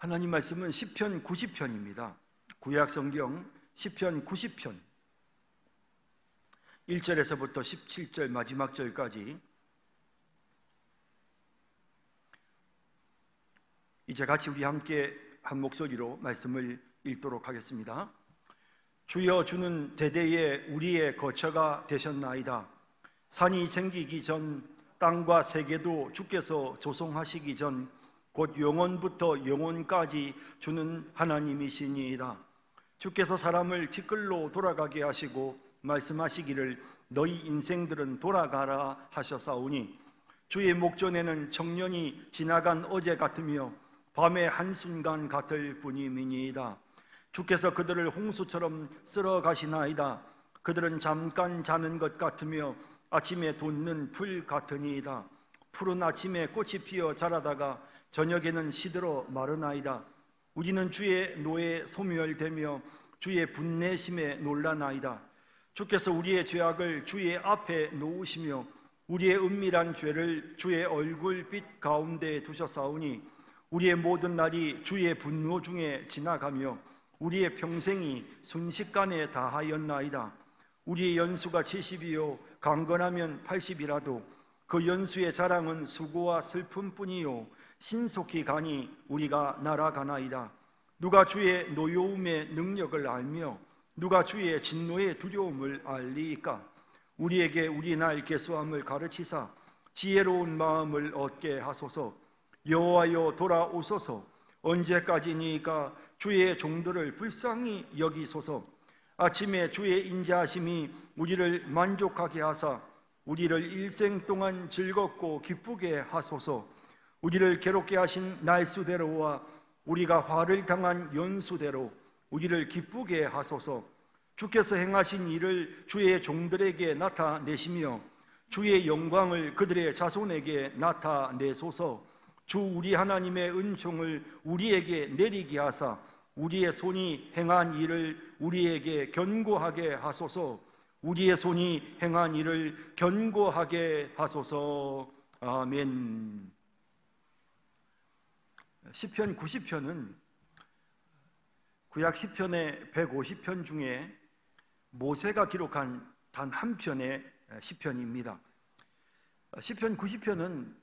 하나님 말씀은 시편 90편입니다. 구약 성경 시편 90편 1절에서부터 17절 마지막 절까지 이제 같이 우리 함께 한 목소리로 말씀을 읽도록 하겠습니다. 주여, 주는 대대에 우리의 거처가 되셨나이다. 산이 생기기 전 땅과 세계도 주께서 조성하시기 전 곧 영원부터 영원까지 주는 하나님이시니이다. 주께서 사람을 티끌로 돌아가게 하시고 말씀하시기를 너희 인생들은 돌아가라 하셨사오니 주의 목전에는 청년이 지나간 어제 같으며 밤의 한순간 같을 뿐이니이다. 주께서 그들을 홍수처럼 쓸어 가시나이다. 그들은 잠깐 자는 것 같으며 아침에 돋는 불 같으니이다. 푸른 아침에 꽃이 피어 자라다가 저녁에는 시들어 마르나이다. 우리는 주의 노에 소멸되며 주의 분내심에 놀라나이다. 주께서 우리의 죄악을 주의 앞에 놓으시며 우리의 은밀한 죄를 주의 얼굴빛 가운데 두셨사오니 우리의 모든 날이 주의 분노 중에 지나가며 우리의 평생이 순식간에 다하였나이다. 우리의 연수가 70이요 강건하면 80이라도 그 연수의 자랑은 수고와 슬픔뿐이요 신속히 가니 우리가 날아가나이다. 누가 주의 노여움의 능력을 알며 누가 주의 진노의 두려움을 알리이까? 우리에게 우리 날 계수함을 가르치사 지혜로운 마음을 얻게 하소서. 여호와여, 돌아오소서. 언제까지니까 주의 종들을 불쌍히 여기소서. 아침에 주의 인자하심이 우리를 만족하게 하사 우리를 일생 동안 즐겁고 기쁘게 하소서. 우리를 괴롭게 하신 날수대로와 우리가 화를 당한 연수대로 우리를 기쁘게 하소서. 주께서 행하신 일을 주의 종들에게 나타내시며 주의 영광을 그들의 자손에게 나타내소서. 주 우리 하나님의 은총을 우리에게 내리게 하사 우리의 손이 행한 일을 우리에게 견고하게 하소서. 우리의 손이 행한 일을 견고하게 하소서. 아멘. 시편 90편은 구약 시편의 150편 중에 모세가 기록한 단 한 편의 시편입니다. 시편 90편은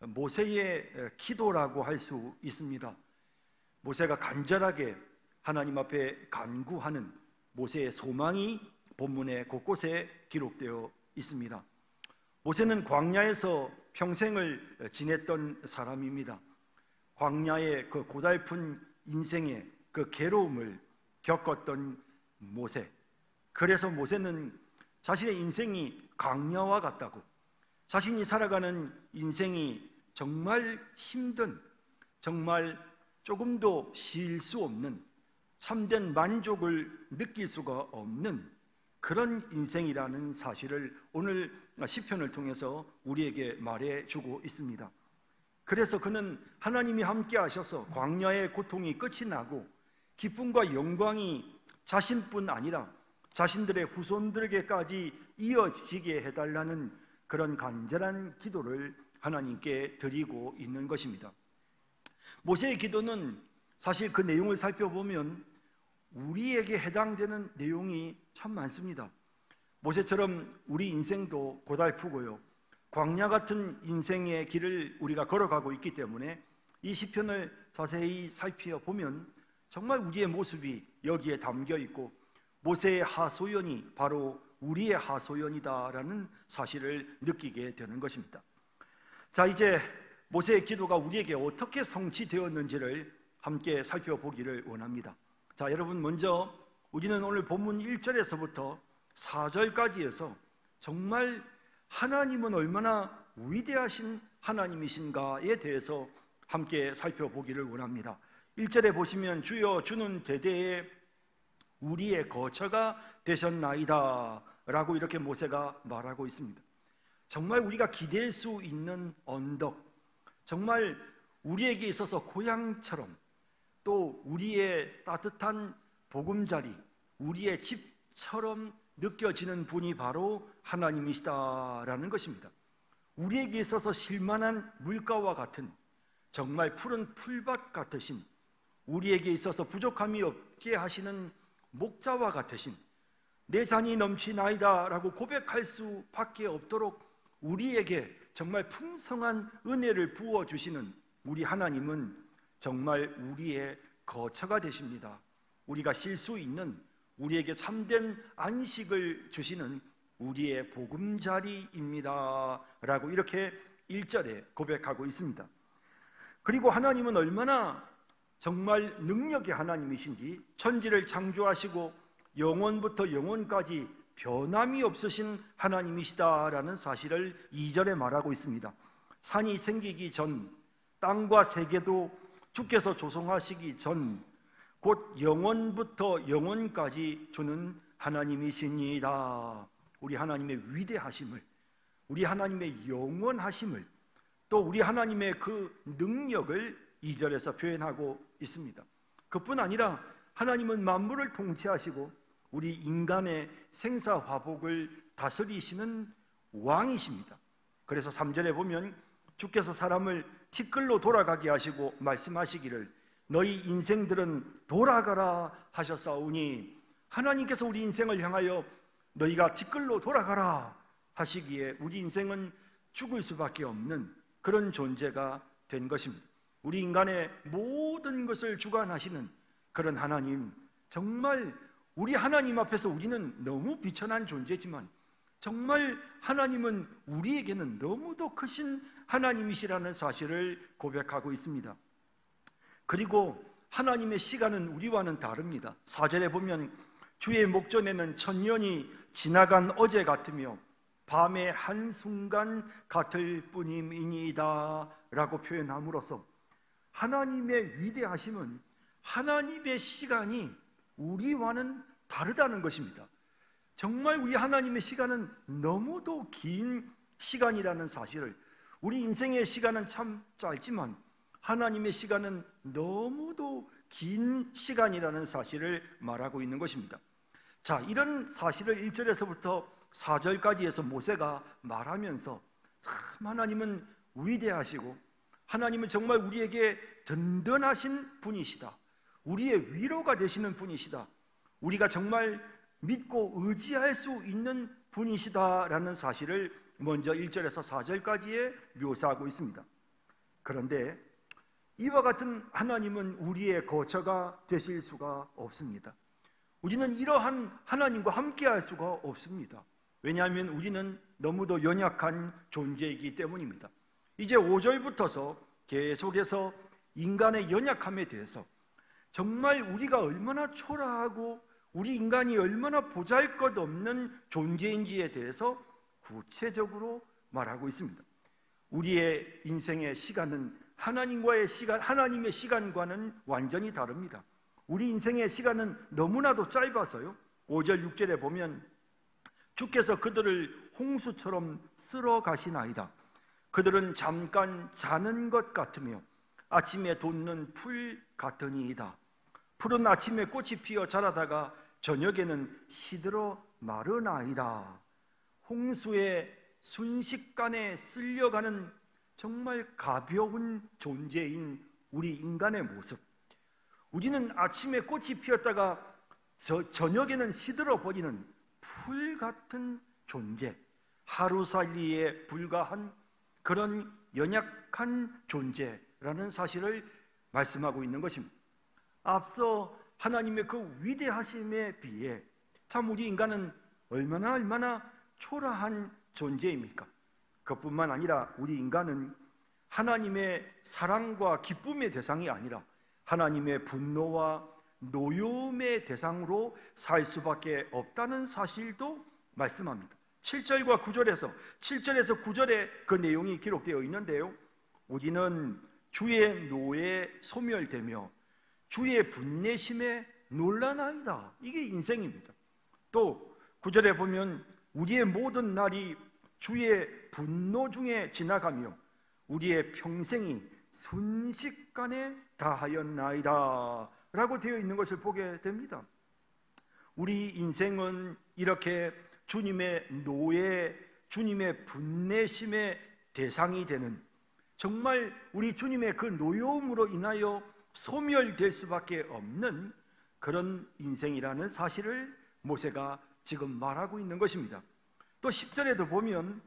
모세의 기도라고 할 수 있습니다. 모세가 간절하게 하나님 앞에 간구하는 모세의 소망이 본문의 곳곳에 기록되어 있습니다. 모세는 광야에서 평생을 지냈던 사람입니다. 광야의 그 고달픈 인생의 그 괴로움을 겪었던 모세. 그래서 모세는 자신의 인생이 광야와 같다고, 자신이 살아가는 인생이 정말 힘든, 정말 조금도 쉴 수 없는, 참된 만족을 느낄 수가 없는 그런 인생이라는 사실을 오늘 시편을 통해서 우리에게 말해주고 있습니다. 그래서 그는 하나님이 함께 하셔서 광야의 고통이 끝이 나고 기쁨과 영광이 자신뿐 아니라 자신들의 후손들에게까지 이어지게 해달라는 그런 간절한 기도를 하나님께 드리고 있는 것입니다. 모세의 기도는 사실 그 내용을 살펴보면 우리에게 해당되는 내용이 참 많습니다. 모세처럼 우리 인생도 고달프고요, 광야 같은 인생의 길을 우리가 걸어가고 있기 때문에 이 시편을 자세히 살펴보면 정말 우리의 모습이 여기에 담겨 있고 모세의 하소연이 바로 우리의 하소연이다라는 사실을 느끼게 되는 것입니다. 자, 이제 모세의 기도가 우리에게 어떻게 성취되었는지를 함께 살펴보기를 원합니다. 자, 여러분, 먼저 우리는 오늘 본문 1절에서부터 4절까지 해서 정말 하나님은 얼마나 위대하신 하나님이신가에 대해서 함께 살펴보기를 원합니다. 1절에 보시면 주여, 주는 대대에 우리의 거처가 되셨나이다 라고 이렇게 모세가 말하고 있습니다. 정말 우리가 기댈 수 있는 언덕, 정말 우리에게 있어서 고향처럼, 또 우리의 따뜻한 보금자리, 우리의 집처럼 느껴지는 분이 바로 하나님이시다라는 것입니다. 우리에게 있어서 실만한 물가와 같은, 정말 푸른 풀밭 같으신, 우리에게 있어서 부족함이 없게 하시는 목자와 같으신 내 잔이 넘치나이다 라고 고백할 수밖에 없도록 우리에게 정말 풍성한 은혜를 부어주시는 우리 하나님은 정말 우리의 거처가 되십니다. 우리가 쉴 수 있는, 우리에게 참된 안식을 주시는 우리의 보금자리입니다 라고 이렇게 1절에 고백하고 있습니다. 그리고 하나님은 얼마나 정말 능력의 하나님이신지, 천지를 창조하시고 영원부터 영원까지 변함이 없으신 하나님이시다라는 사실을 2절에 말하고 있습니다. 산이 생기기 전, 땅과 세계도 주께서 조성하시기 전, 곧 영원부터 영원까지 주는 하나님이십니다. 우리 하나님의 위대하심을, 우리 하나님의 영원하심을, 또 우리 하나님의 그 능력을 2절에서 표현하고 있습니다. 그뿐 아니라 하나님은 만물을 통치하시고 우리 인간의 생사화복을 다스리시는 왕이십니다. 그래서 3절에 보면 주께서 사람을 티끌로 돌아가게 하시고 말씀하시기를 너희 인생들은 돌아가라 하셨사오니, 하나님께서 우리 인생을 향하여 너희가 티끌로 돌아가라 하시기에 우리 인생은 죽을 수밖에 없는 그런 존재가 된 것입니다. 우리 인간의 모든 것을 주관하시는 그런 하나님, 정말 우리 하나님 앞에서 우리는 너무 비천한 존재지만 정말 하나님은 우리에게는 너무도 크신 하나님이시라는 사실을 고백하고 있습니다. 그리고 하나님의 시간은 우리와는 다릅니다. 4절에 보면 주의 목전에는 천년이 지나간 어제 같으며 밤의 한순간 같을 뿐임이니이다 라고 표현함으로써 하나님의 위대하심은, 하나님의 시간이 우리와는 다르다는 것입니다. 정말 우리 하나님의 시간은 너무도 긴 시간이라는 사실을, 우리 인생의 시간은 참 짧지만 하나님의 시간은 너무도 긴 시간이라는 사실을 말하고 있는 것입니다. 자, 이런 사실을 1절에서부터 4절까지 해서 모세가 말하면서 참 하나님은 위대하시고 하나님은 정말 우리에게 든든하신 분이시다, 우리의 위로가 되시는 분이시다, 우리가 정말 믿고 의지할 수 있는 분이시다라는 사실을 먼저 1절에서 4절까지에 묘사하고 있습니다. 그런데 이와 같은 하나님은 우리의 거처가 되실 수가 없습니다. 우리는 이러한 하나님과 함께할 수가 없습니다. 왜냐하면 우리는 너무도 연약한 존재이기 때문입니다. 이제 5절부터서 계속해서 인간의 연약함에 대해서, 정말 우리가 얼마나 초라하고 우리 인간이 얼마나 보잘것없는 존재인지에 대해서 구체적으로 말하고 있습니다. 우리의 인생의 시간은 하나님과의 시간, 하나님의 시간과는 완전히 다릅니다. 우리 인생의 시간은 너무나도 짧아서요, 5절 6절에 보면 주께서 그들을 홍수처럼 쓸어 가시나이다. 그들은 잠깐 자는 것 같으며 아침에 돋는 풀 같으니이다. 푸른 아침에 꽃이 피어 자라다가 저녁에는 시들어 마르나이다. 홍수의 순식간에 쓸려가는 정말 가벼운 존재인 우리 인간의 모습, 우리는 아침에 꽃이 피었다가 저녁에는 시들어 버리는 풀 같은 존재, 하루살이에 불과한 그런 연약한 존재라는 사실을 말씀하고 있는 것입니다. 앞서 하나님의 그 위대하심에 비해 참 우리 인간은 얼마나 초라한 존재입니까? 그뿐만 아니라 우리 인간은 하나님의 사랑과 기쁨의 대상이 아니라 하나님의 분노와 노여움의 대상으로 살 수밖에 없다는 사실도 말씀합니다. 7절과 9절에서 7절에서 9절에 그 내용이 기록되어 있는데요, 우리는 주의 노에 소멸되며 주의 분내심에 놀라나이다. 이게 인생입니다. 또 9절에 보면 우리의 모든 날이 주의 분노 중에 지나가며 우리의 평생이 순식간에 다하였나이다 라고 되어 있는 것을 보게 됩니다. 우리 인생은 이렇게 주님의 노에, 주님의 분내심의 대상이 되는, 정말 우리 주님의 그 노여움으로 인하여 소멸될 수밖에 없는 그런 인생이라는 사실을 모세가 지금 말하고 있는 것입니다. 또 10절에도 보면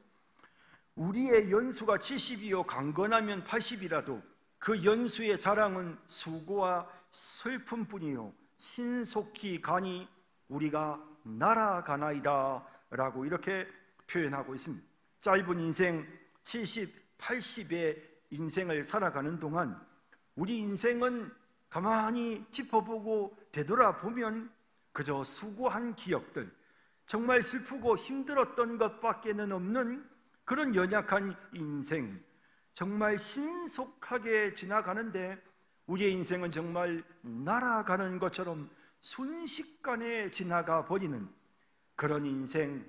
우리의 연수가 70이요 강건하면 80이라도 그 연수의 자랑은 수고와 슬픔뿐이요 신속히 가니 우리가 날아가나이다 라고 이렇게 표현하고 있습니다. 짧은 인생 70, 80의 인생을 살아가는 동안 우리 인생은 가만히 짚어보고 되돌아보면 그저 수고한 기억들, 정말 슬프고 힘들었던 것밖에는 없는 그런 연약한 인생, 정말 신속하게 지나가는데 우리의 인생은 정말 날아가는 것처럼 순식간에 지나가 버리는 그런 인생,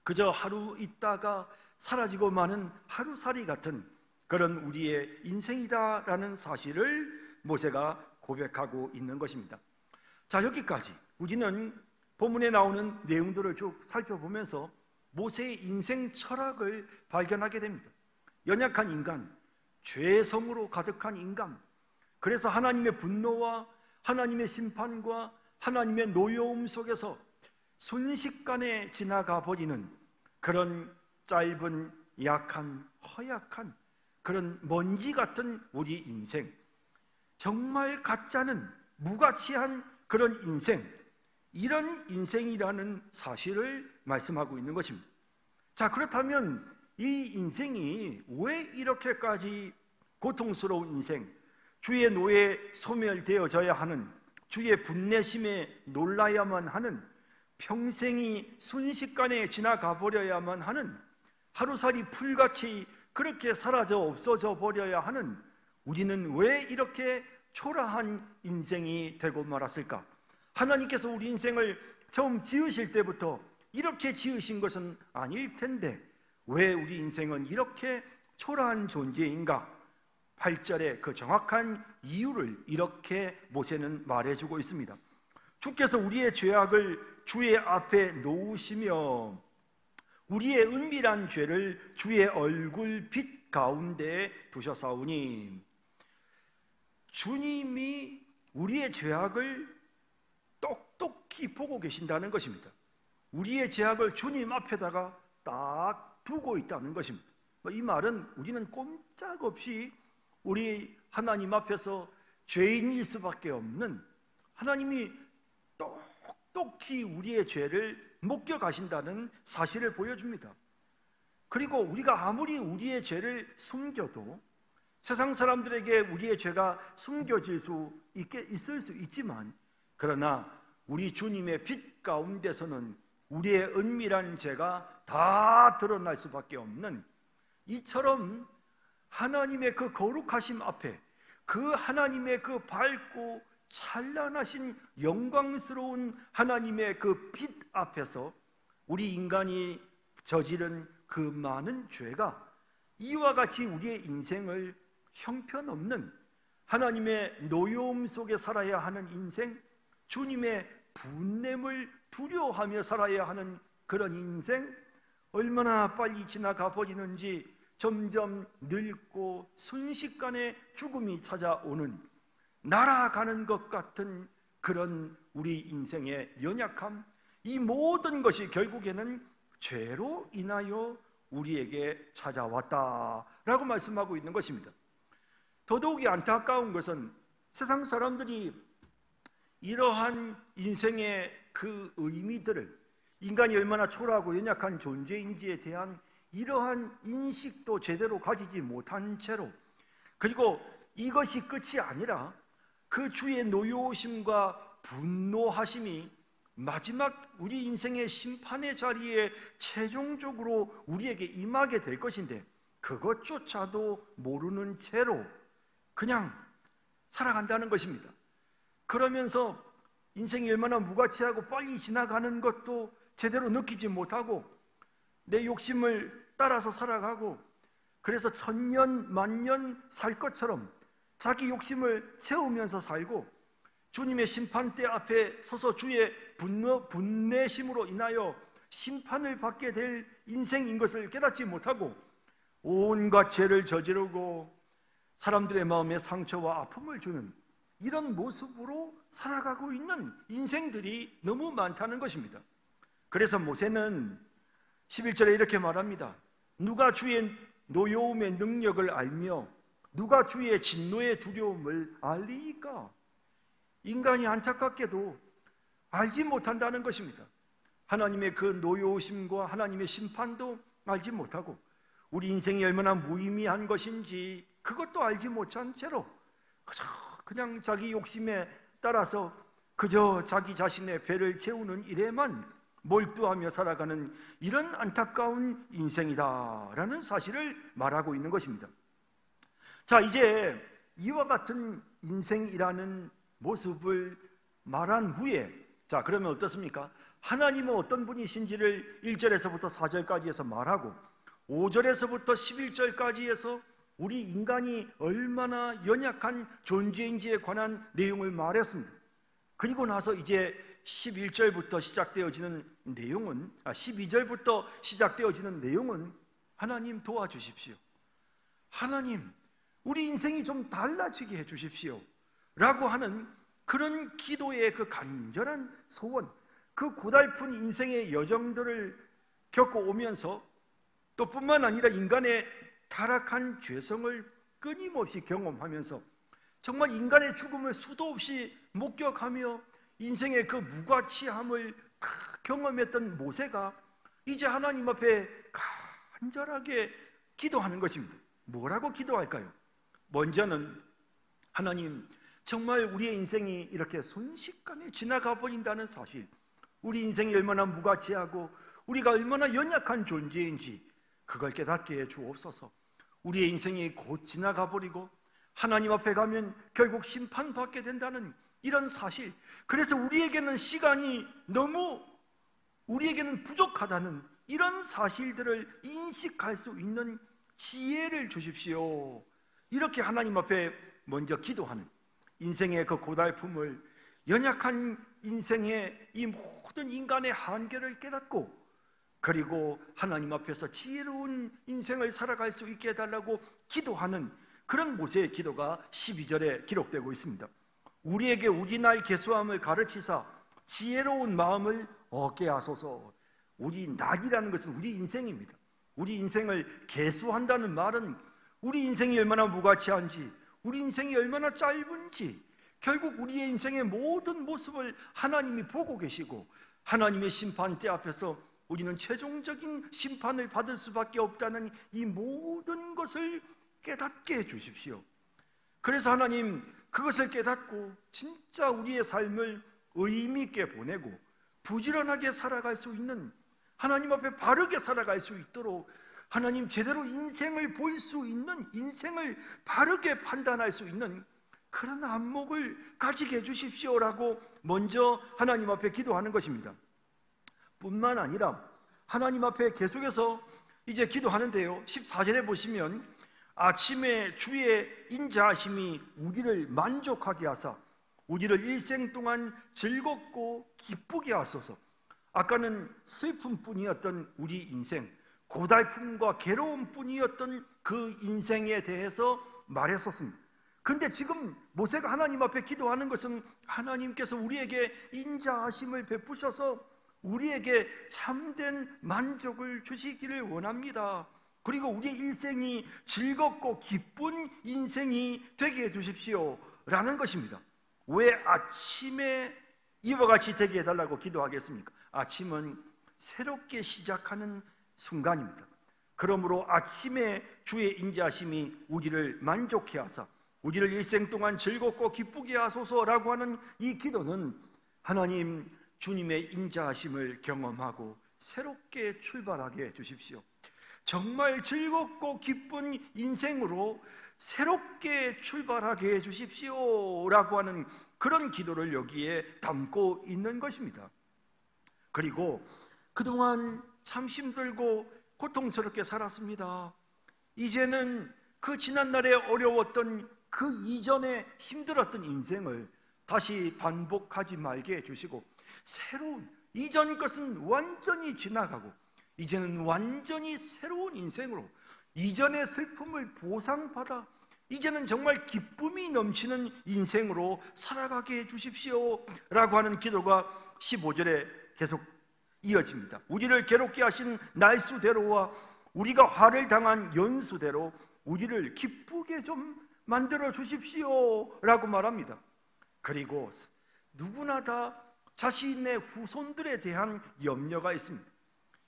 그저 하루 있다가 사라지고 마는 하루살이 같은 그런 우리의 인생이다라는 사실을 모세가 고백하고 있는 것입니다. 자, 여기까지 우리는 본문에 나오는 내용들을 쭉 살펴보면서 모세의 인생 철학을 발견하게 됩니다. 연약한 인간, 죄의 성으로 가득한 인간, 그래서 하나님의 분노와 하나님의 심판과 하나님의 노여움 속에서 순식간에 지나가 버리는 그런 짧은 약한 허약한 그런 먼지 같은 우리 인생, 정말 가짜는 무가치한 그런 인생, 이런 인생이라는 사실을 말씀하고 있는 것입니다. 자, 그렇다면 이 인생이 왜 이렇게까지 고통스러운 인생, 주의 노에 소멸되어져야 하는, 주의 분내심에 놀라야만 하는, 평생이 순식간에 지나가 버려야만 하는, 하루살이 풀같이 그렇게 사라져 없어져 버려야 하는 우리는 왜 이렇게 초라한 인생이 되고 말았을까? 하나님께서 우리 인생을 처음 지으실 때부터 이렇게 지으신 것은 아닐 텐데 왜 우리 인생은 이렇게 초라한 존재인가? 8절에 그 정확한 이유를 이렇게 모세는 말해주고 있습니다. 주께서 우리의 죄악을 주의 앞에 놓으시며 우리의 은밀한 죄를 주의 얼굴 빛 가운데 두셨사오니, 주님이 우리의 죄악을 똑똑히 보고 계신다는 것입니다. 우리의 죄악을 주님 앞에다가 딱 두고 있다는 것입니다. 이 말은 우리는 꼼짝없이 우리 하나님 앞에서 죄인일 수밖에 없는, 하나님이 똑똑히 우리의 죄를 목격하신다는 사실을 보여줍니다. 그리고 우리가 아무리 우리의 죄를 숨겨도 세상 사람들에게 우리의 죄가 숨겨질 수 있을 수 있지만, 그러나 우리 주님의 빛 가운데서는 우리의 은밀한 죄가 다 드러날 수밖에 없는, 이처럼 하나님의 그 거룩하심 앞에, 그 하나님의 그 밝고 찬란하신 영광스러운 하나님의 그 빛 앞에서 우리 인간이 저지른 그 많은 죄가 이와 같이 우리의 인생을 형편없는, 하나님의 노여움 속에 살아야 하는 인생, 주님의 분냄을 두려워하며 살아야 하는 그런 인생, 얼마나 빨리 지나가 버리는지, 점점 늙고 순식간에 죽음이 찾아오는, 날아가는 것 같은 그런 우리 인생의 연약함, 이 모든 것이 결국에는 죄로 인하여 우리에게 찾아왔다라고 말씀하고 있는 것입니다. 더더욱이 안타까운 것은 세상 사람들이 이러한 인생의 그 의미들을, 인간이 얼마나 초라하고 연약한 존재인지에 대한 이러한 인식도 제대로 가지지 못한 채로, 그리고 이것이 끝이 아니라 그 주의 노여우심과 분노하심이 마지막 우리 인생의 심판의 자리에 최종적으로 우리에게 임하게 될 것인데, 그것조차도 모르는 채로 그냥 살아간다는 것입니다. 그러면서 인생이 얼마나 무가치하고 빨리 지나가는 것도 제대로 느끼지 못하고 내 욕심을 따라서 살아가고, 그래서 천년 만년 살 것처럼 자기 욕심을 채우면서 살고, 주님의 심판대 앞에 서서 주의 분내심으로 인하여 심판을 받게 될 인생인 것을 깨닫지 못하고 온갖 죄를 저지르고 사람들의 마음에 상처와 아픔을 주는 이런 모습으로 살아가고 있는 인생들이 너무 많다는 것입니다. 그래서 모세는 11절에 이렇게 말합니다. 누가 주의 노여움의 능력을 알며 누가 주의 진노의 두려움을 알리이까? 인간이 안타깝게도 알지 못한다는 것입니다. 하나님의 그 노여우심과 하나님의 심판도 알지 못하고 우리 인생이 얼마나 무의미한 것인지 그것도 알지 못한 채로 그냥 자기 욕심에 따라서 그저 자기 자신의 배를 채우는 일에만 몰두하며 살아가는 이런 안타까운 인생이다라는 사실을 말하고 있는 것입니다. 자, 이제 이와 같은 인생이라는 모습을 말한 후에 자, 그러면 어떻습니까? 하나님은 어떤 분이신지를 1절에서부터 4절까지 해서 말하고 5절에서부터 11절까지 해서 우리 인간이 얼마나 연약한 존재인지에 관한 내용을 말했습니다. 그리고 나서 이제 11절부터 시작되어지는 내용은 12절부터 시작되어지는 내용은 하나님 도와주십시오. 하나님, 우리 인생이 좀 달라지게 해 주십시오. 라고 하는 그런 기도의 그 간절한 소원, 그 고달픈 인생의 여정들을 겪어오면서 또 뿐만 아니라 인간의 타락한 죄성을 끊임없이 경험하면서 정말 인간의 죽음을 수도 없이 목격하며 인생의 그 무가치함을 경험했던 모세가 이제 하나님 앞에 간절하게 기도하는 것입니다. 뭐라고 기도할까요? 먼저는 하나님, 정말 우리의 인생이 이렇게 순식간에 지나가 버린다는 사실, 우리 인생이 얼마나 무가치하고 우리가 얼마나 연약한 존재인지 그걸 깨닫게 해 주옵소서. 우리의 인생이 곧 지나가 버리고 하나님 앞에 가면 결국 심판받게 된다는 이런 사실, 그래서 우리에게는 시간이 너무 우리에게는 부족하다는 이런 사실들을 인식할 수 있는 지혜를 주십시오. 이렇게 하나님 앞에 먼저 기도하는 인생의 그 고달픔을, 연약한 인생의 이 모든 인간의 한계를 깨닫고 그리고 하나님 앞에서 지혜로운 인생을 살아갈 수 있게 해달라고 기도하는 그런 모세의 기도가 12절에 기록되고 있습니다. 우리에게 우리날 계수함을 가르치사 지혜로운 마음을 얻게 하소서. 우리 날이라는 것은 우리 인생입니다. 우리 인생을 계수한다는 말은 우리 인생이 얼마나 무가치한지, 우리 인생이 얼마나 짧은지, 결국 우리의 인생의 모든 모습을 하나님이 보고 계시고 하나님의 심판대 앞에서 우리는 최종적인 심판을 받을 수밖에 없다는 이 모든 것을 깨닫게 해 주십시오. 그래서 하나님, 그것을 깨닫고 진짜 우리의 삶을 의미 있게 보내고 부지런하게 살아갈 수 있는, 하나님 앞에 바르게 살아갈 수 있도록 하나님 제대로 인생을 볼 수 있는, 인생을 바르게 판단할 수 있는 그런 안목을 가지게 해주십시오라고 먼저 하나님 앞에 기도하는 것입니다. 뿐만 아니라 하나님 앞에 계속해서 이제 기도하는데요, 14절에 보시면 아침에 주의 인자하심이 우리를 만족하게 하사 우리를 일생 동안 즐겁고 기쁘게 하소서. 아까는 슬픔뿐이었던 우리 인생, 고달픔과 괴로움뿐이었던 그 인생에 대해서 말했었습니다. 그런데 지금 모세가 하나님 앞에 기도하는 것은 하나님께서 우리에게 인자하심을 베푸셔서 우리에게 참된 만족을 주시기를 원합니다. 그리고 우리의 일생이 즐겁고 기쁜 인생이 되게 해주십시오 라는 것입니다. 왜 아침에 이와 같이 되게 해달라고 기도하겠습니까? 아침은 새롭게 시작하는 순간입니다. 그러므로 아침에 주의 인자하심이 우리를 만족해 하사 우리를 일생 동안 즐겁고 기쁘게 하소서라고 하는 이 기도는 하나님 주님의 인자하심을 경험하고 새롭게 출발하게 해주십시오. 정말 즐겁고 기쁜 인생으로 새롭게 출발하게 해주십시오 라고 하는 그런 기도를 여기에 담고 있는 것입니다. 그리고 그동안 참 힘들고 고통스럽게 살았습니다. 이제는 그 지난날에 어려웠던 그 이전에 힘들었던 인생을 다시 반복하지 말게 해주시고 새로운, 이전 것은 완전히 지나가고 이제는 완전히 새로운 인생으로 이전의 슬픔을 보상받아 이제는 정말 기쁨이 넘치는 인생으로 살아가게 해주십시오 라고 하는 기도가 15절에 계속 이어집니다. 우리를 괴롭게 하신 날수대로와 우리가 화를 당한 연수대로 우리를 기쁘게 좀 만들어 주십시오 라고 말합니다. 그리고 누구나 다 자신의 후손들에 대한 염려가 있습니다.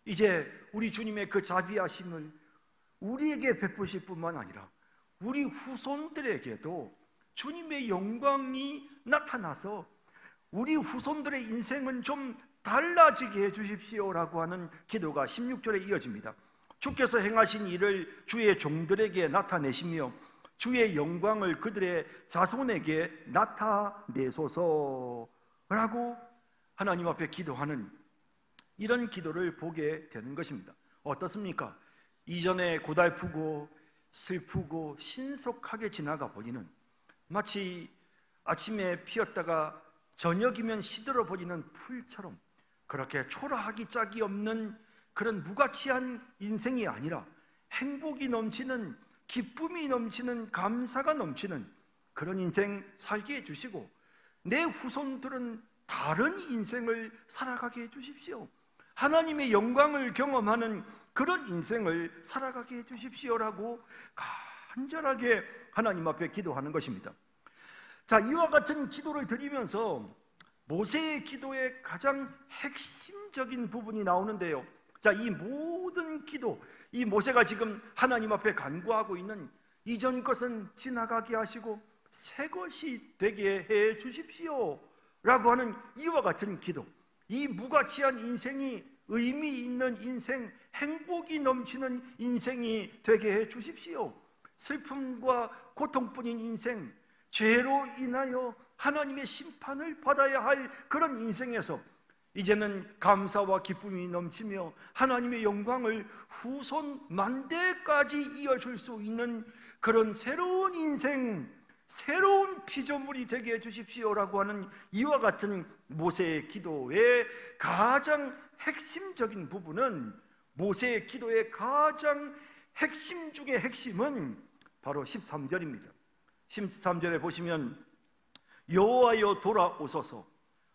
이제 우리 주님의 그 자비하심을 우리에게 베푸실 뿐만 아니라 우리 후손들에게도 주님의 영광이 나타나서 우리 후손들의 인생은 좀 달라지게 해주십시오라고 하는 기도가 16절에 이어집니다. 주께서 행하신 일을 주의 종들에게 나타내시며 주의 영광을 그들의 자손에게 나타내소서라고 하나님 앞에 기도하는 이런 기도를 보게 되는 것입니다. 어떻습니까? 이전에 고달프고 슬프고 신속하게 지나가 버리는, 마치 아침에 피었다가 저녁이면 시들어 버리는 풀처럼 그렇게 초라하기 짝이 없는 그런 무가치한 인생이 아니라 행복이 넘치는, 기쁨이 넘치는, 감사가 넘치는 그런 인생 살게 해주시고 내 후손들은 다른 인생을 살아가게 해주십시오. 하나님의 영광을 경험하는 그런 인생을 살아가게 해주십시오라고 간절하게 하나님 앞에 기도하는 것입니다. 자, 이와 같은 기도를 드리면서 모세의 기도의 가장 핵심적인 부분이 나오는데요. 자, 이 모든 기도, 이 모세가 지금 하나님 앞에 간구하고 있는 이전 것은 지나가게 하시고 새 것이 되게 해 주십시오 라고 하는 이와 같은 기도, 이 무가치한 인생이 의미 있는 인생, 행복이 넘치는 인생이 되게 해 주십시오. 슬픔과 고통뿐인 인생, 죄로 인하여 하나님의 심판을 받아야 할 그런 인생에서 이제는 감사와 기쁨이 넘치며 하나님의 영광을 후손 만대까지 이어줄 수 있는 그런 새로운 인생, 새로운 피조물이 되게 해주십시오라고 하는 이와 같은 모세의 기도의 가장 핵심적인 부분은, 모세의 기도의 가장 핵심 중의 핵심은 바로 13절입니다. 13절에 보시면 여호와여 돌아오소서,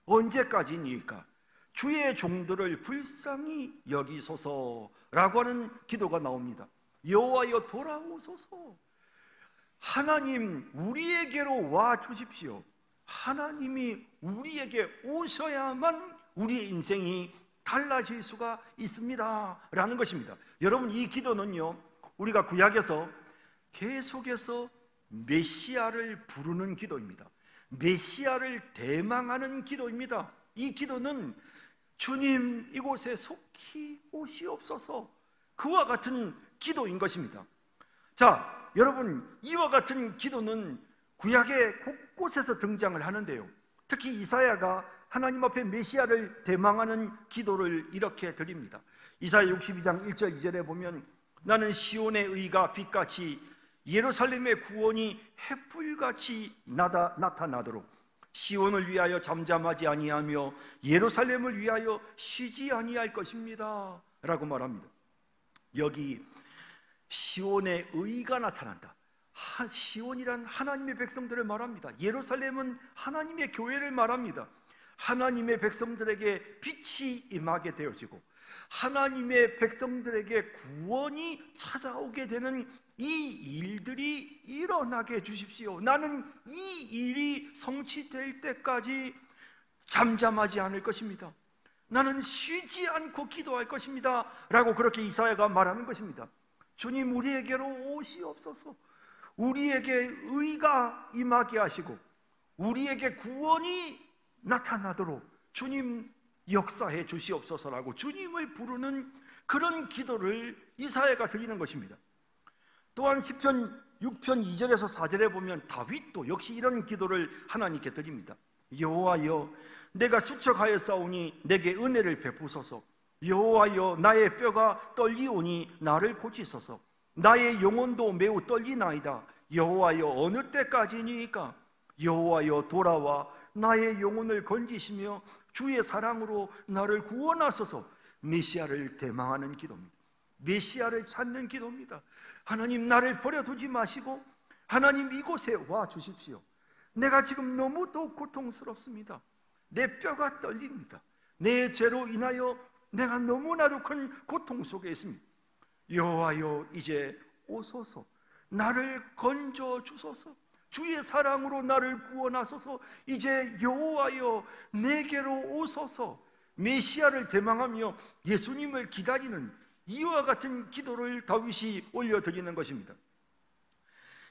언제까지니까 주의 종들을 불쌍히 여기소서라고 하는 기도가 나옵니다. 여호와여 돌아오소서, 하나님 우리에게로 와 주십시오. 하나님이 우리에게 오셔야만 우리의 인생이 달라질 수가 있습니다 라는 것입니다. 여러분, 이 기도는요, 우리가 구약에서 계속해서 메시아를 부르는 기도입니다. 메시아를 대망하는 기도입니다. 이 기도는 주님 이곳에 속히 오시옵소서, 그와 같은 기도인 것입니다. 자, 여러분, 이와 같은 기도는 구약의 곳곳에서 등장을 하는데요, 특히 이사야가 하나님 앞에 메시아를 대망하는 기도를 이렇게 드립니다. 이사야 62장 1절 2절에 보면 나는 시온의 의가 빛같이 예루살렘의 구원이 햇불같이 나타나도록 시온을 위하여 잠잠하지 아니하며 예루살렘을 위하여 쉬지 아니할 것입니다 라고 말합니다. 여기 시온의 의가 나타난다. 시온이란 하나님의 백성들을 말합니다. 예루살렘은 하나님의 교회를 말합니다. 하나님의 백성들에게 빛이 임하게 되어지고 하나님의 백성들에게 구원이 찾아오게 되는 이 일들이 일어나게 해주십시오. 나는 이 일이 성취될 때까지 잠잠하지 않을 것입니다. 나는 쉬지 않고 기도할 것입니다 라고 그렇게 이사야가 말하는 것입니다. 주님 우리에게로 오시옵소서, 우리에게 의가 임하게 하시고 우리에게 구원이 나타나도록 주님 역사해 주시옵소서라고 주님을 부르는 그런 기도를 이사야가 드리는 것입니다. 또한 시편 6편 2절에서 4절에 보면 다윗도 역시 이런 기도를 하나님께 드립니다. 여호와여 내가 수척하였사오니 내게 은혜를 베푸소서. 여호와여 나의 뼈가 떨리오니 나를 고치소서. 나의 영혼도 매우 떨리나이다. 여호와여 어느 때까지니까. 여호와여 돌아와 나의 영혼을 건지시며 주의 사랑으로 나를 구원하소서. 메시아를 대망하는 기도입니다. 메시아를 찾는 기도입니다. 하나님 나를 버려두지 마시고 하나님 이곳에 와 주십시오. 내가 지금 너무도 고통스럽습니다. 내 뼈가 떨립니다. 내 죄로 인하여 내가 너무나도 큰 고통 속에 있습니다. 여호와여 이제 오소서. 나를 건져 주소서. 주의 사랑으로 나를 구원하소서. 이제 여호와여 내게로 오소서. 메시아를 대망하며 예수님을 기다리는 이와 같은 기도를 다윗이 올려드리는 것입니다.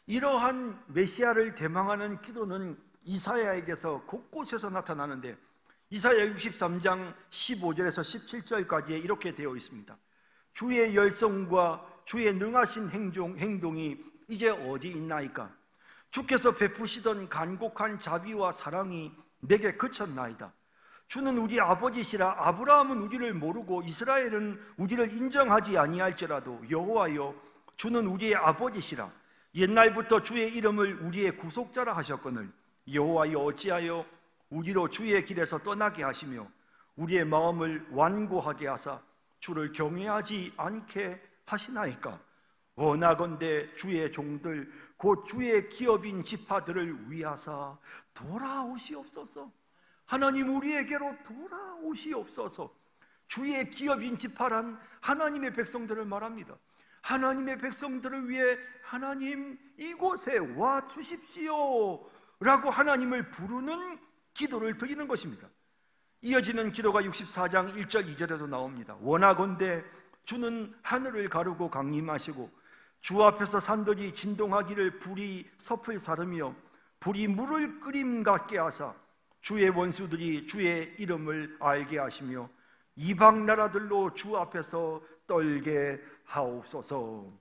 이러한 메시아를 대망하는 기도는 이사야에게서 곳곳에서 나타나는데 이사야 63장 15절에서 17절까지에 이렇게 되어 있습니다. 주의 열성과 주의 능하신 행동이 이제 어디 있나이까? 주께서 베푸시던 간곡한 자비와 사랑이 내게 그쳤나이다. 주는 우리 아버지시라. 아브라함은 우리를 모르고 이스라엘은 우리를 인정하지 아니할지라도 여호와여 주는 우리의 아버지시라. 옛날부터 주의 이름을 우리의 구속자라 하셨거늘 여호와여 어찌하여 우리로 주의 길에서 떠나게 하시며 우리의 마음을 완고하게 하사 주를 경외하지 않게 하시나이까? 원하건대 주의 종들 곧 주의 기업인 지파들을 위하사 돌아오시옵소서. 하나님 우리에게로 돌아오시옵소서. 주의 기업인 지파란 하나님의 백성들을 말합니다. 하나님의 백성들을 위해 하나님 이곳에 와 주십시오 라고 하나님을 부르는 기도를 드리는 것입니다. 이어지는 기도가 64장 1절 2절에도 나옵니다. 원하건대 주는 하늘을 가르고 강림하시고 주 앞에서 산들이 진동하기를 불이 섭을 사르며 불이 물을 끓임 같게 하사 주의 원수들이 주의 이름을 알게 하시며 이방 나라들로 주 앞에서 떨게 하옵소서.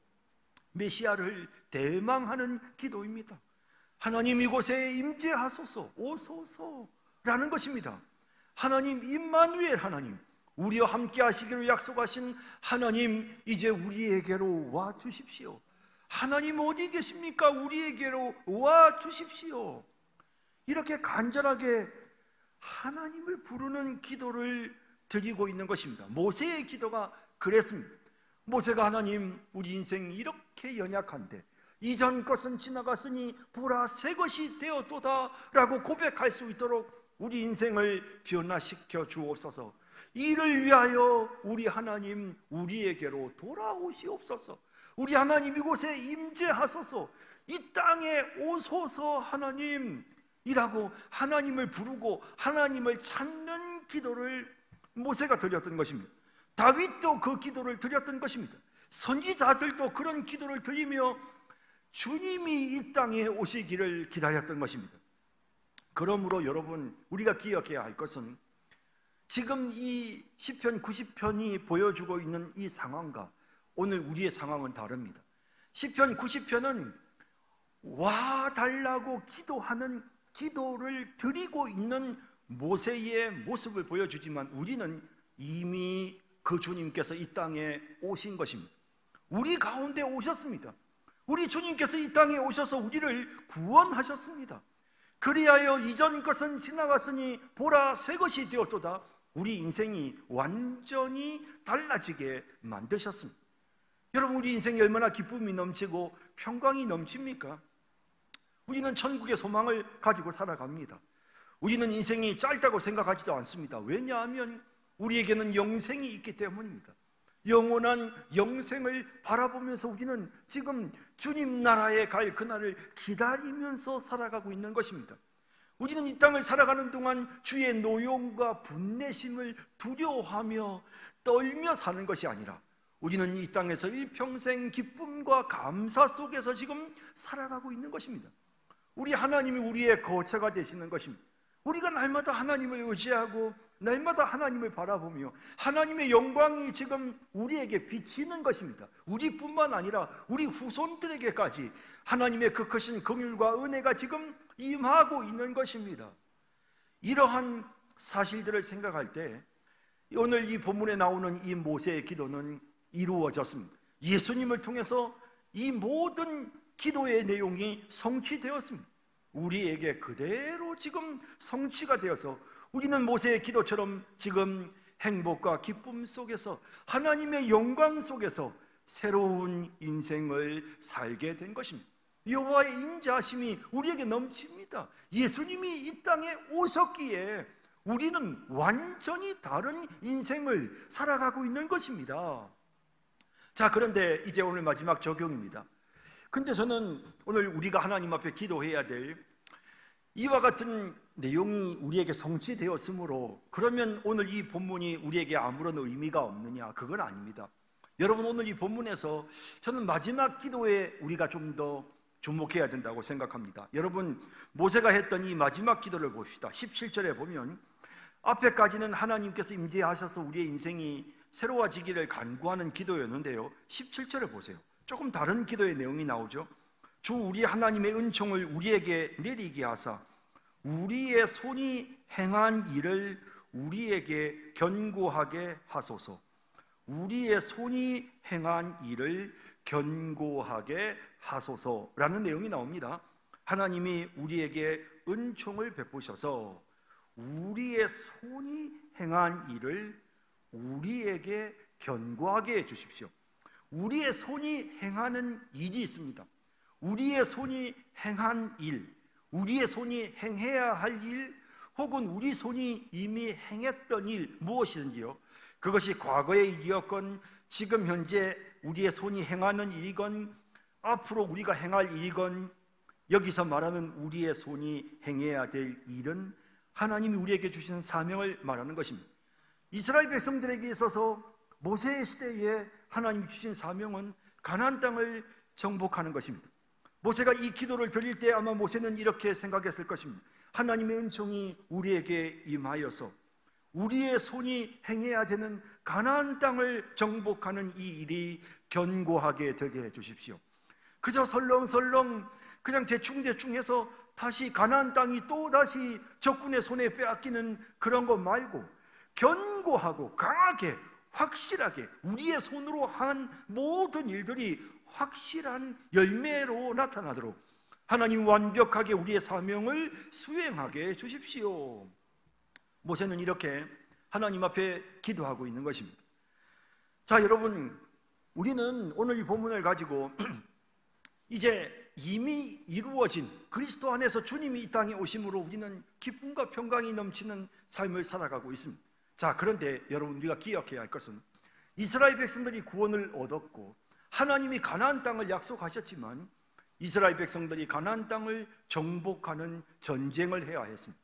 메시아를 대망하는 기도입니다. 하나님 이곳에 임재하소서 오소서라는 것입니다. 하나님 임마누엘 하나님 우리와 함께 하시기로 약속하신 하나님 이제 우리에게로 와 주십시오. 하나님 어디 계십니까? 우리에게로 와 주십시오. 이렇게 간절하게 하나님을 부르는 기도를 드리고 있는 것입니다. 모세의 기도가 그랬습니다. 모세가 하나님 우리 인생이 이렇게 연약한데 이전 것은 지나갔으니 보라 새 것이 되었도다 라고 고백할 수 있도록 우리 인생을 변화시켜 주옵소서. 이를 위하여 우리 하나님 우리에게로 돌아오시옵소서. 우리 하나님 이곳에 임재하소서. 이 땅에 오소서 하나님이라고 하나님을 부르고 하나님을 찾는 기도를 모세가 드렸던 것입니다. 다윗도 그 기도를 드렸던 것입니다. 선지자들도 그런 기도를 드리며 주님이 이 땅에 오시기를 기다렸던 것입니다. 그러므로 여러분 우리가 기억해야 할 것은 지금 이 시편 90편이 보여주고 있는 이 상황과 오늘 우리의 상황은 다릅니다. 시편 90편은 와 달라고 기도하는 기도를 드리고 있는 모세의 모습을 보여주지만 우리는 이미 그 주님께서 이 땅에 오신 것입니다. 우리 가운데 오셨습니다. 우리 주님께서 이 땅에 오셔서 우리를 구원하셨습니다. 그리하여 이전 것은 지나갔으니 보라 새 것이 되었도다. 우리 인생이 완전히 달라지게 만드셨습니다. 여러분 우리 인생이 얼마나 기쁨이 넘치고 평강이 넘칩니까? 우리는 천국의 소망을 가지고 살아갑니다. 우리는 인생이 짧다고 생각하지도 않습니다. 왜냐하면 우리에게는 영생이 있기 때문입니다. 영원한 영생을 바라보면서 우리는 지금 주님 나라에 갈 그날을 기다리면서 살아가고 있는 것입니다. 우리는 이 땅을 살아가는 동안 주의 노용과 분내심을 두려워하며 떨며 사는 것이 아니라 우리는 이 땅에서 일평생 기쁨과 감사 속에서 지금 살아가고 있는 것입니다. 우리 하나님이 우리의 거처가 되시는 것입니다. 우리가 날마다 하나님을 의지하고 날마다 하나님을 바라보며 하나님의 영광이 지금 우리에게 비치는 것입니다. 우리뿐만 아니라 우리 후손들에게까지 하나님의 그 크신 긍휼과 은혜가 지금 임하고 있는 것입니다. 이러한 사실들을 생각할 때 오늘 이 본문에 나오는 이 모세의 기도는 이루어졌습니다. 예수님을 통해서 이 모든 기도의 내용이 성취되었습니다. 우리에게 그대로 지금 성취가 되어서 우리는 모세의 기도처럼 지금 행복과 기쁨 속에서 하나님의 영광 속에서 새로운 인생을 살게 된 것입니다. 여호와의 인자하심이 우리에게 넘칩니다. 예수님이 이 땅에 오셨기에 우리는 완전히 다른 인생을 살아가고 있는 것입니다. 자, 그런데 이제 오늘 마지막 적용입니다. 근데 저는 오늘 우리가 하나님 앞에 기도해야 될 이와 같은 내용이 우리에게 성취되었으므로 그러면 오늘 이 본문이 우리에게 아무런 의미가 없느냐? 그건 아닙니다. 여러분, 오늘 이 본문에서 저는 마지막 기도에 우리가 좀 더 주목해야 된다고 생각합니다. 여러분, 모세가 했던 이 마지막 기도를 봅시다. 17절에 보면 앞에까지는 하나님께서 임재하셔서 우리의 인생이 새로워지기를 간구하는 기도였는데요, 17절에 보세요. 조금 다른 기도의 내용이 나오죠. 주 우리 하나님의 은총을 우리에게 내리게 하사 우리의 손이 행한 일을 우리에게 견고하게 하소서. 우리의 손이 행한 일을 견고하게 하소서라는 내용이 나옵니다. 하나님이 우리에게 은총을 베푸셔서 우리의 손이 행한 일을 우리에게 견고하게 해 주십시오. 우리의 손이 행하는 일이 있습니다. 우리의 손이 행한 일, 우리의 손이 행해야 할 일, 혹은 우리 손이 이미 행했던 일, 무엇이든지요, 그것이 과거의 일이었건 지금 현재 우리의 손이 행하는 일이건 앞으로 우리가 행할 일이건, 여기서 말하는 우리의 손이 행해야 될 일은 하나님이 우리에게 주신 사명을 말하는 것입니다. 이스라엘 백성들에게 있어서 모세의 시대에 하나님이 주신 사명은 가나안 땅을 정복하는 것입니다. 모세가 이 기도를 드릴 때 아마 모세는 이렇게 생각했을 것입니다. 하나님의 은총이 우리에게 임하여서 우리의 손이 행해야 되는 가나안 땅을 정복하는 이 일이 견고하게 되게 해 주십시오. 그저 설렁설렁 그냥 대충대충 해서 다시 가나안 땅이 또다시 적군의 손에 빼앗기는 그런 것 말고 견고하고 강하게 확실하게 우리의 손으로 한 모든 일들이 확실한 열매로 나타나도록 하나님 완벽하게 우리의 사명을 수행하게 해 주십시오. 모세는 이렇게 하나님 앞에 기도하고 있는 것입니다. 자, 여러분, 우리는 오늘 이 본문을 가지고 이제 이미 이루어진 그리스도 안에서 주님이 이 땅에 오심으로 우리는 기쁨과 평강이 넘치는 삶을 살아가고 있습니다. 자, 그런데 여러분, 우리가 기억해야 할 것은 이스라엘 백성들이 구원을 얻었고 하나님이 가나안 땅을 약속하셨지만 이스라엘 백성들이 가나안 땅을 정복하는 전쟁을 해야 했습니다.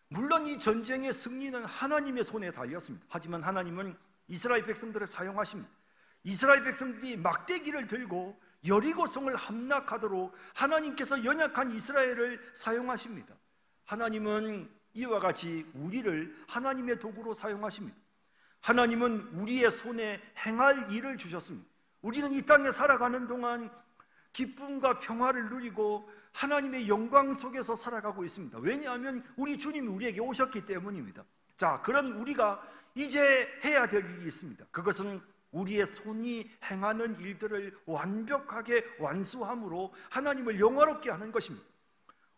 물론 이 전쟁의 승리는 하나님의 손에 달렸습니다. 하지만 하나님은 이스라엘 백성들을 사용하십니다. 이스라엘 백성들이 막대기를 들고 여리고성을 함락하도록 하나님께서 연약한 이스라엘을 사용하십니다. 하나님은 이와 같이 우리를 하나님의 도구로 사용하십니다. 하나님은 우리의 손에 행할 일을 주셨습니다. 우리는 이 땅에 살아가는 동안 기쁨과 평화를 누리고 하나님의 영광 속에서 살아가고 있습니다. 왜냐하면 우리 주님이 우리에게 오셨기 때문입니다. 자, 그런 우리가 이제 해야 될 일이 있습니다. 그것은 우리의 손이 행하는 일들을 완벽하게 완수함으로 하나님을 영화롭게 하는 것입니다.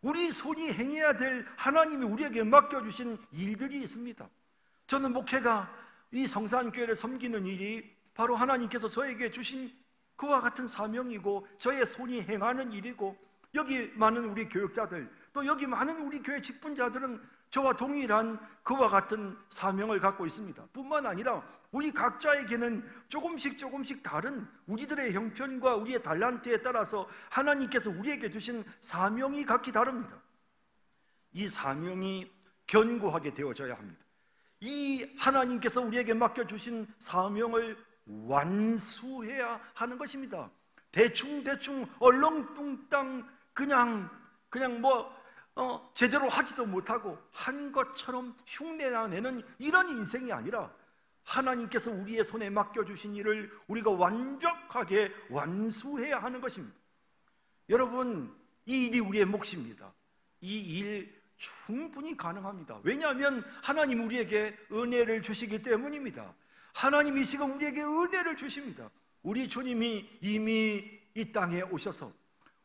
우리 손이 행해야 될 하나님이 우리에게 맡겨주신 일들이 있습니다. 저는 목회가 이 성산교회를 섬기는 일이 바로 하나님께서 저에게 주신 그와 같은 사명이고 저의 손이 행하는 일이고, 여기 많은 우리 교육자들, 또 여기 많은 우리 교회 직분자들은 저와 동일한 그와 같은 사명을 갖고 있습니다. 뿐만 아니라 우리 각자에게는 조금씩 다른 우리들의 형편과 우리의 달란트에 따라서 하나님께서 우리에게 주신 사명이 각기 다릅니다. 이 사명이 견고하게 되어져야 합니다. 이 하나님께서 우리에게 맡겨주신 사명을 완수해야 하는 것입니다. 대충 얼렁뚱땅 그냥 제대로 하지도 못하고 한 것처럼 흉내나 내는 이런 인생이 아니라 하나님께서 우리의 손에 맡겨주신 일을 우리가 완벽하게 완수해야 하는 것입니다. 여러분, 이 일이 우리의 몫입니다. 이 일 충분히 가능합니다. 왜냐하면 하나님 우리에게 은혜를 주시기 때문입니다. 하나님이 지금 우리에게 은혜를 주십니다. 우리 주님이 이미 이 땅에 오셔서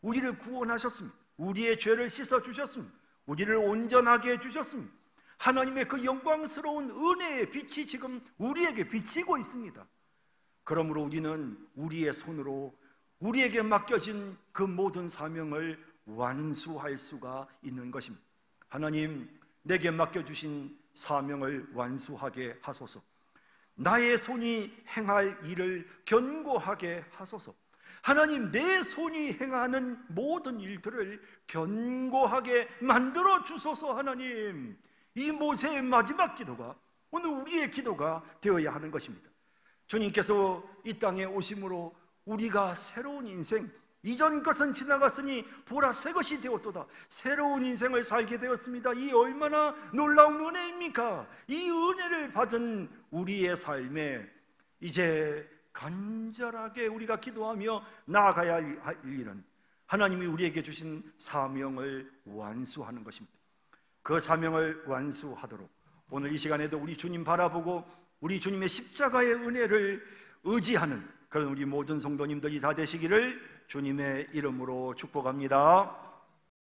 우리를 구원하셨습니다. 우리의 죄를 씻어주셨습니다. 우리를 온전하게 해주셨습니다. 하나님의 그 영광스러운 은혜의 빛이 지금 우리에게 비치고 있습니다. 그러므로 우리는 우리의 손으로 우리에게 맡겨진 그 모든 사명을 완수할 수가 있는 것입니다. 하나님, 내게 맡겨주신 사명을 완수하게 하소서. 나의 손이 행할 일을 견고하게 하소서. 하나님, 내 손이 행하는 모든 일들을 견고하게 만들어 주소서. 하나님, 이 모세의 마지막 기도가 오늘 우리의 기도가 되어야 하는 것입니다. 주님께서 이 땅에 오심으로 우리가 새로운 인생, 이전 것은 지나갔으니 보라 새 것이 되었도다, 새로운 인생을 살게 되었습니다. 이 얼마나 놀라운 은혜입니까? 이 은혜를 받은 우리의 삶에 이제 간절하게 우리가 기도하며 나아가야 할 일은 하나님이 우리에게 주신 사명을 완수하는 것입니다. 그 사명을 완수하도록 오늘 이 시간에도 우리 주님 바라보고 우리 주님의 십자가의 은혜를 의지하는 그런 우리 모든 성도님들이 다 되시기를 주님의 이름으로 축복합니다.